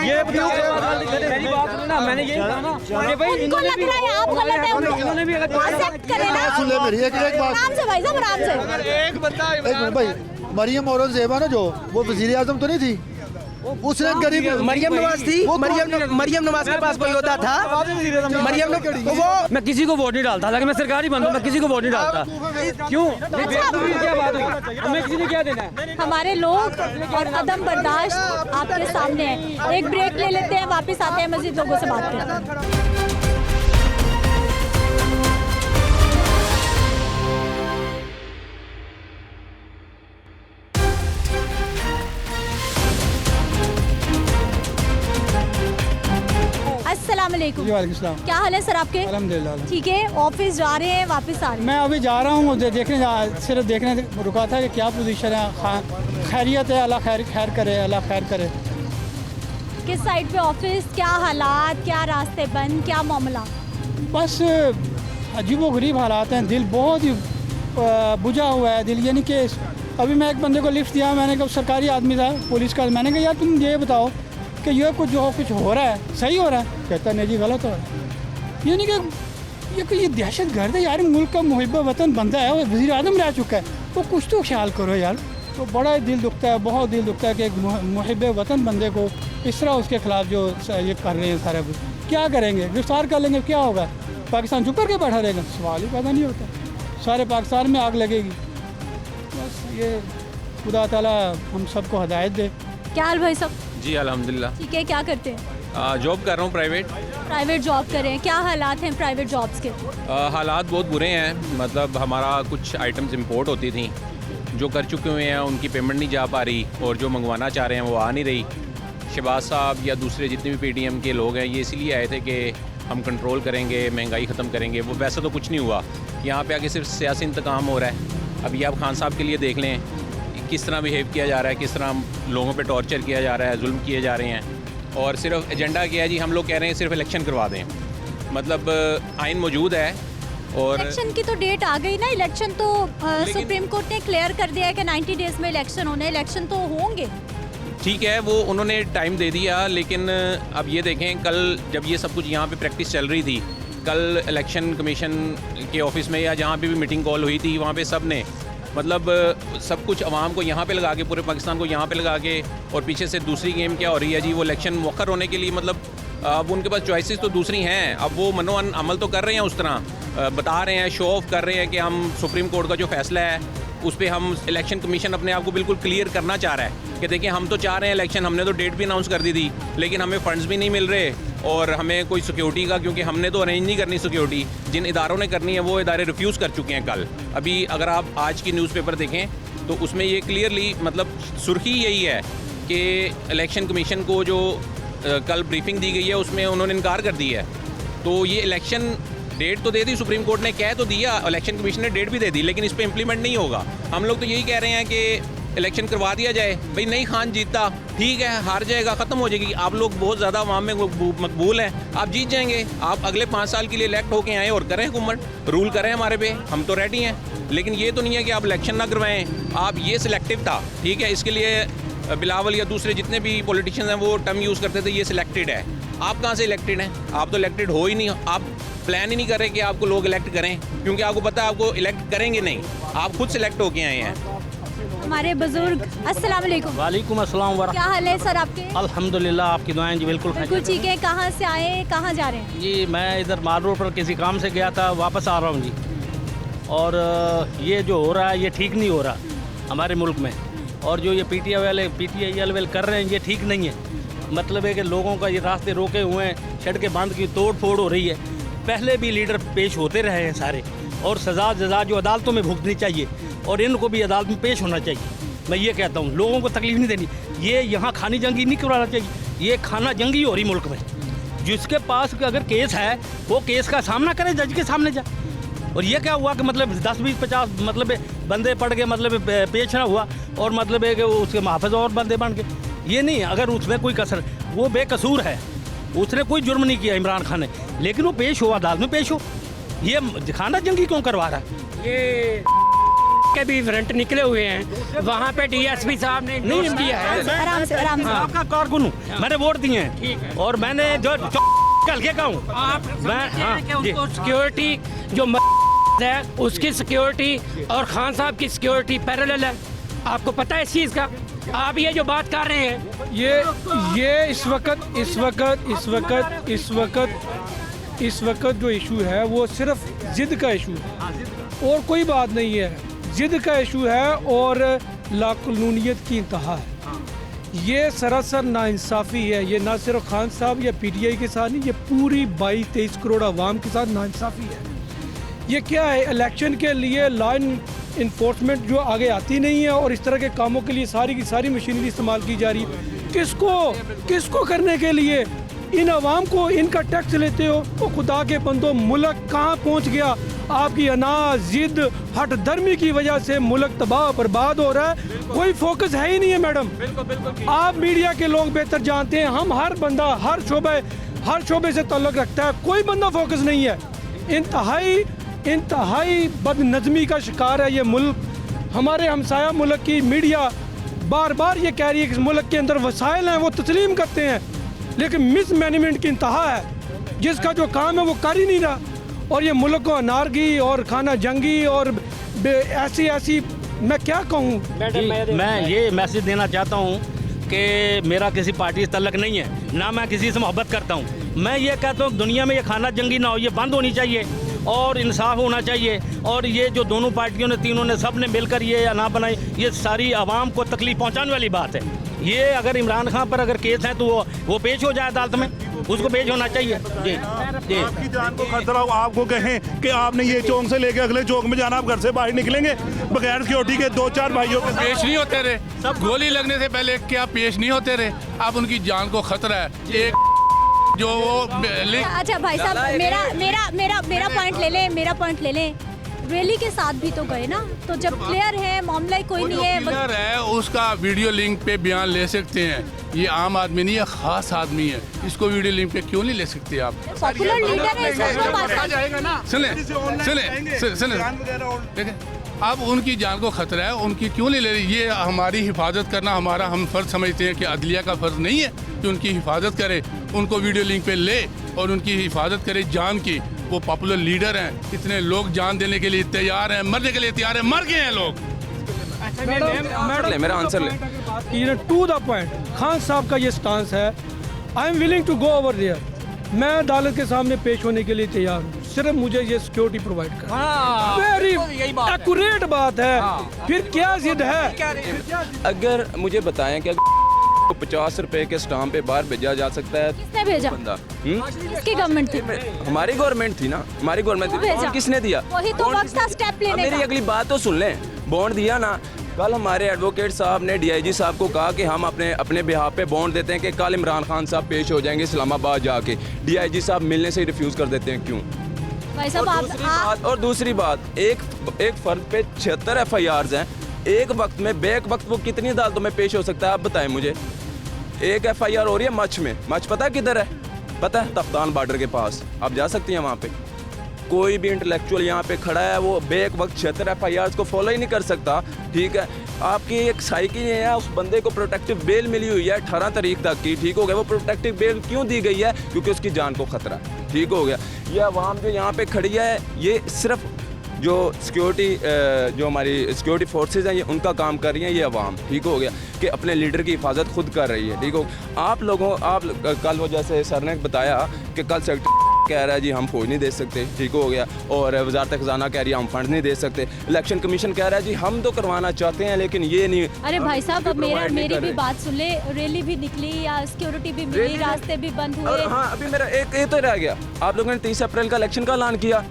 ये मेरी बात सुनो ना, मैंने यही कहा ना कि भाई उनको लग रहा है आप गलत है, इन्होंने भी अगर एक्सेप्ट करें ना। सुन ले मेरी एक बात, आराम से भाई साहब, आराम से। एक मिनट भाई, मरियम औरंगजेब ना, जो वो वजीर आजम तो नहीं थी, उसने गरीब मरियम नवाज थी। मरियम नवाज के पास कोई होता था? मरियम वो मैं किसी को वोट नहीं डालता, हालांकि मैं सरकारी बंदा हूं, मैं किसी को वोट नहीं डालता। क्यों? क्या बात हुई? हमें किसी ने क्या देना है? हमारे लोग और अदम बर्दाश्त आपके सामने है। एक ब्रेक ले लेते हैं, वापस आते हैं, मजीद लोगों से बात करते हैं। अस्सलाम वालेकुम। क्या हाल है सर आपके? अल्हम्दुलिल्लाह ठीक है। ऑफिस जा रहे हैं, वापस आ रहे हैं? मैं अभी जा रहा हूँ, सिर्फ देखने रुका था कि क्या पोजीशन है। खैरियत है, अल्लाह खैर करे, अल्लाह खैर करे। किस साइड पे ऑफिस? क्या हालात, क्या रास्ते बंद, क्या मामला? बस अजीबो गरीब हालात हैं, दिल बहुत ही बुझा हुआ है दिल। यानी कि अभी मैं एक बंदे को लिफ्ट दिया, मैंने कहा सरकारी आदमी था, पुलिस का, मैंने कहा यार तुम ये बताओ कि ये कुछ हो रहा है, सही हो रहा है? कहता नहीं जी गलत हो रहा है। यानी कि ये दहशत गर्द है यार, मुल्क का मुहिब वतन बंदा है, वो वज़ीर आज़म रह चुका है, तो कुछ तो ख्याल करो यार। तो बड़ा दिल दुखता है, बहुत दिल दुखता है कि एक मुहिब वतन बंदे को इस तरह उसके खिलाफ जो ये कर रहे हैं सारे। क्या करेंगे? गिरफ्तार कर लेंगे, क्या होगा? पाकिस्तान चुप करके बैठा रहेगा? सवाल ही पैदा नहीं होता। सारे पाकिस्तान में आग लगेगी। बस ये खुदा ताला हम सबको हिदायत दे। क्या हाल भाई साहब? जी अल्हम्दुलिल्लाह। ठीक है। क्या करते हैं? जॉब कर रहा हूँ, प्राइवेट जॉब कर रहे हैं। क्या हालात हैं प्राइवेट जॉब्स के? हालात बहुत बुरे हैं। मतलब हमारा कुछ आइटम्स इंपोर्ट होती थी, जो कर चुके हुए हैं उनकी पेमेंट नहीं जा पा रही, और जो मंगवाना चाह रहे हैं वो आ नहीं रही। शहबाज साहब या दूसरे जितने भी पीटीएम के लोग हैं, ये इसलिए आए थे कि हम कंट्रोल करेंगे, महंगाई ख़त्म करेंगे। वो वैसे तो कुछ नहीं हुआ, यहाँ पे आके सिर्फ सियासी इंतकाम हो रहा है। अभी आप खान साहब के लिए देख लें किस तरह बिहेव किया जा रहा है, किस तरह लोगों पे टॉर्चर किया जा रहा है, जुल्म किए जा रहे हैं। और सिर्फ एजेंडा क्या है जी, हम लोग कह रहे हैं सिर्फ इलेक्शन करवा दें। मतलब आइन मौजूद है और इलेक्शन की तो डेट आ गई ना। इलेक्शन तो सुप्रीम कोर्ट ने क्लियर कर दिया है कि 90 डेज़ में इलेक्शन होने, इलेक्शन तो होंगे। ठीक है, वो उन्होंने टाइम दे दिया, लेकिन अब ये देखें कल जब ये सब कुछ यहाँ पे प्रैक्टिस चल रही थी, कल इलेक्शन कमीशन के ऑफिस में या जहाँ पे भी मीटिंग कॉल हुई थी, वहाँ पे सब ने मतलब सब कुछ आवाम को यहाँ पे लगा के, पूरे पाकिस्तान को यहाँ पे लगा के, और पीछे से दूसरी गेम क्या हो रही है जी, वो इलेक्शन मुअख्खर होने के लिए, मतलब अब उनके पास चॉइसेस तो दूसरी हैं। अब वो मनोअन अमल तो कर रहे हैं, उस तरह बता रहे हैं, शो ऑफ कर रहे हैं कि हम सुप्रीम कोर्ट का जो फैसला है उस पर हम इलेक्शन कमीशन अपने आप को बिल्कुल क्लियर करना चाह रहा है कि देखिए हम तो चाह रहे हैं इलेक्शन, हमने तो डेट भी अनाउंस कर दी थी, लेकिन हमें फंड्स भी नहीं मिल रहे और हमें कोई सिक्योरिटी का, क्योंकि हमने तो अरेंज नहीं करनी सिक्योरिटी, जिन इदारों ने करनी है वो इदारे रिफ्यूज़ कर चुके हैं कल। अभी अगर आप आज की न्यूज़पेपर देखें तो उसमें ये क्लियरली मतलब सुर्खी यही है कि इलेक्शन कमीशन को जो कल ब्रीफिंग दी गई है उसमें उन्होंने इनकार कर दिया है। तो ये इलेक्शन डेट तो दे दी सुप्रीम कोर्ट ने, कह तो दिया, इलेक्शन कमीशन ने डेट भी दे दी, लेकिन इस पर इम्प्लीमेंट नहीं होगा। हम लोग तो यही कह रहे हैं कि इलेक्शन करवा दिया जाए। भाई नहीं, खान जीतता ठीक है, हार जाएगा, ख़त्म हो जाएगी। आप लोग बहुत ज़्यादा अवाम में मकबूल हैं, आप जीत जाएंगे। आप अगले 5 साल के लिए इलेक्ट होके आएँ और करें हुकूमत, रूल करें हमारे पे, हम तो रेडी हैं। लेकिन ये तो नहीं है कि आप इलेक्शन ना करवाएं। आप ये सिलेक्टिव था, ठीक है, इसके लिए बिलावल या दूसरे जितने भी पॉलिटिशियंस हैं वो टर्म यूज़ करते थे, ये सिलेक्टेड है। आप कहाँ से इलेक्टेड हैं? आप तो इलेक्टेड हो ही नहीं। आप प्लान ही नहीं कर रहे कि आपको लोग इलेक्ट करें, क्योंकि आपको पता है आपको इलेक्ट करेंगे नहीं, आप खुद सिलेक्ट होके आए हैं। हमारे बुजुर्ग, अस्सलाम वालेकुम। वालेकुम अस्सलाम। क्या हाल है सर आपके? अल्हम्दुलिल्लाह, आपकी दुआएं जी बिल्कुल ठीक है। कहाँ से आए, कहाँ जा रहे हैं? जी मैं इधर माल रोड पर किसी काम से गया था, वापस आ रहा हूँ जी। और ये जो हो रहा है ये ठीक नहीं हो रहा हमारे मुल्क में, और जो ये पीटीआई वाले कर रहे हैं ये ठीक नहीं है। मतलब है कि लोगों का ये रास्ते रोके हुए हैं, सड़कें बांध की तोड़ फोड़ हो रही है। पहले भी लीडर पेश होते रहे हैं सारे, और सज़ा जो अदालतों में भुगतनी चाहिए, और इनको भी अदालत में पेश होना चाहिए। मैं ये कहता हूँ, लोगों को तकलीफ नहीं देनी। ये यहाँ खानी जंगी नहीं करवाना चाहिए, ये खाना जंगी हो रही मुल्क में। जिसके पास अगर केस है वो केस का सामना करे, जज के सामने जाए। और ये क्या हुआ कि मतलब 10, 20, 50 मतलब बंदे पड़ के मतलब पेश ना हुआ और मतलब है कि उसके मुहाफ़िज़ और बंदे बन गए। ये नहीं, अगर उसमें कोई कसर, वो बेकसूर है, उसने कोई जुर्म नहीं किया इमरान खान ने, लेकिन वो पेश हो, अदालत में पेश हो। ये खाना जंगी क्यों करवा रहा है? ये के भी वारंट निकले हुए हैं, वहाँ पे डीएसपी साहब ने नहीं किया है। आराम से आराम से। आपका कारकुन हूँ, मैंने वोट दिए हैं और मैंने जो हल्के का हूँ उनको सिक्योरिटी जो है उसकी सिक्योरिटी और खान साहब की सिक्योरिटी पैरेलल है, आपको पता है इस चीज़ का? आप ये जो बात कर रहे हैं, ये इस वक्त जो इशू है वो सिर्फ जिद का इशू है और कोई बात नहीं है। जिद का इशू है और लाकानूनियत की इंतहा है। ये सरासर नाइंसाफ़ी है। ये ना सिर्फ खान साहब या पीटीआई के साथ नहीं, ये पूरी 22-23 करोड़ आवाम के साथ नाइंसाफ़ी है। ये क्या है, इलेक्शन के लिए लॉ इन्फोर्समेंट जो आगे आती नहीं है और इस तरह के कामों के लिए सारी की सारी मशीनरी इस्तेमाल की जा रही है। किसको करने के लिए? इन आवाम को इनका टैक्स लेते हो तो खुदा के बंदो, मुल्क कहाँ पहुँच गया? आपकी अनाज जिद हट धर्मी की वजह से मुल्क तबाह बर्बाद हो रहा है। कोई फोकस है ही नहीं है मैडम। आप मीडिया के लोग बेहतर जानते हैं, हम हर बंदा हर शोबे से ताल्लुक़ रखता है, कोई बंदा फोकस नहीं है। इंतहाई बदनज़मी का शिकार है ये मुल्क। हमारे हमसाया मुल्क की मीडिया बार बार ये कह रही है कि मुल्क के अंदर वसाइल हैं, वो तस्लीम करते हैं, लेकिन मिस मैनेजमेंट की इंतहा है। जिसका जो काम है वो कर ही नहीं रहा और ये मुल्क को अनारगी और खाना जंगी और ऐसी मैं क्या कहूँ। मैं ये मैसेज देना चाहता हूँ कि मेरा किसी पार्टी से तल्लक नहीं है, ना मैं किसी से मोहब्बत करता हूँ। मैं ये कहता हूँ दुनिया में ये खाना जंगी ना हो, ये बंद होनी चाहिए और इंसाफ होना चाहिए। और ये जो दोनों पार्टियों ने, तीनों ने, सब ने मिलकर ये ना बनाई, ये सारी आवाम को तकलीफ पहुंचाने वाली बात है। ये अगर इमरान खान पर अगर केस है तो वो पेश हो जाए अदालत में, उसको पेश होना चाहिए। जी जी। आपकी जान को खतरा हो, आपको कहें कि आपने ये चौक से लेकर अगले चौक में जाना, आप घर से बाहर निकलेंगे बगैर सिक्योरिटी के 2-4 भाइयों के पेश नहीं होते रहे, सब गोली लगने से पहले क्या पेश नहीं होते रहे? अब उनकी जान को खतरा है। एक जो अच्छा भाई साहब, मेरा पॉइंट ले लें। रैली के साथ भी तो गए ना, तो जब क्लियर है, मामला कोई नहीं है, क्लियर है, उसका वीडियो लिंक पे बयान ले सकते हैं। ये आम आदमी नहीं है, खास आदमी है, इसको वीडियो लिंक पे क्यों नहीं ले सकते आप? पॉपुलर लीडर है, सुने देखें, अब उनकी जान को खतरा है, उनकी क्यों नहीं ले रही? ये हमारी हिफाजत करना हम फ़र्ज समझते हैं कि अदलिया का फ़र्ज नहीं है कि उनकी हिफाजत करे, उनको वीडियो लिंक पे ले और उनकी हिफाजत करे जान की। वो पॉपुलर लीडर हैं, इतने लोग जान देने के लिए तैयार हैं, मरने के लिए तैयार हैं, मर गए हैं लोग। मेरा आंसर ले। टू द पॉइंट, खान साहब का ये स्टांस है, I am willing to go over there. मैं अदालत के सामने पेश होने के लिए तैयार हूँ, सिर्फ मुझे ये सिक्योरिटी प्रोवाइड कर। वेरी एक्यूरेट बात है। फिर क्या जिद है? अगर मुझे बताएं कि 50 रुपए के स्टाम्प पे बाहर भेजा जा सकता है? किसने भेजा? बंदा किसकी गवर्नमेंट थी? हमारी गवर्नमेंट थी ना, हमारी गवर्नमेंट थी। बॉन्ड किसने दिया? वही तो वक्त था स्टेप लेने का। मेरी अगली बात तो सुन लें, बॉन्ड दिया ना। कल हमारे एडवोकेट साहब ने डीआईजी साहब को कहा कि हम अपने बिहाफ पे बॉन्ड देते हैं कि कल इमरान खान साहब पेश हो जाएंगे इस्लामाबाद जाके। डीआईजी साहब मिलने से ही रिफ्यूज़ कर देते हैं, क्यों? भाई साहब, और दूसरी बात, एक फर्द पे 76 FIRs हैं। एक वक्त में बेक वक्त वो कितनी अदालतों में पेश हो सकता है, आप बताएं मुझे। एक FIR हो रही है मच में, मच पता है किधर है? पता है, तख्तान बॉर्डर के पास। आप जा सकती हैं वहाँ पे। कोई भी इंटेलेक्चुअल यहाँ पे खड़ा है, वो बेक वक्त 76 FIRs को फॉलो ही नहीं कर सकता। ठीक है, आपकी एक साइकिल है, उस बंदे को प्रोटेक्टिव बेल मिली हुई है 18 तारीख तक की। ठीक हो गया, वो प्रोटेक्टिव बेल क्यों दी गई है? क्योंकि उसकी जान को खतरा है। ठीक हो गया। ये अवाम जो यहाँ पे खड़ी है, ये सिर्फ जो सिक्योरिटी जो हमारी सिक्योरिटी फोर्सेज हैं, ये उनका काम कर रही हैं। ये अवाम, ठीक हो गया, कि अपने लीडर की हिफाजत खुद कर रही है। ठीक हो, आप कल वो जैसे सर ने बताया कि कल सेक्रेटरी कह रहा है जी हम फौज नहीं दे सकते। ठीक हो गया। और वजारत खजाना कह रही है हम फंड नहीं दे सकते। इलेक्शन कमीशन कह रहा है जी हम तो करवाना चाहते हैं लेकिन ये नहीं। अरे भाई साहब, अब मेरी भी बात सुन ले। रैली भी निकली या सिक्योरिटी भी मिली, रास्ते भी बंद हुए। हाँ, अभी मेरा एक ये तो रह गया। आप लोगों ने 30 अप्रैल का इलेक्शन का ऐलान किया,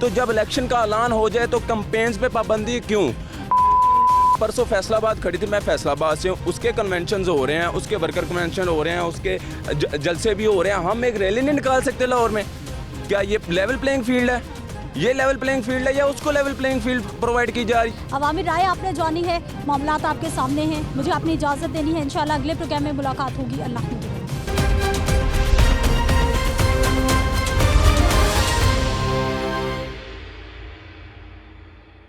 तो जब इलेक्शन का ऐलान हो जाए तो कैंपेन्स पे पाबंदी क्यों? परसों फैसलाबाद खड़ी थी, मैं फैसलाबाद से हूँ, उसके कन्वेंशन हो रहे हैं, उसके वर्कर कन्वेंशन हो रहे हैं, उसके जलसे भी हो रहे हैं। हम एक रैली नहीं निकाल सकते लाहौर में? क्या ये लेवल प्लेइंग फील्ड है? ये लेवल प्लेइंग फील्ड है या उसको लेवल प्लेइंग फील्ड प्रोवाइड की जा रही। अवामी राय आपने जानी है, मामलात आपके सामने हैं। मुझे अपनी इजाज़त देनी है, इंशाल्लाह अगले प्रोग्राम में मुलाकात होगी। अल्लाह हाफ़िज़।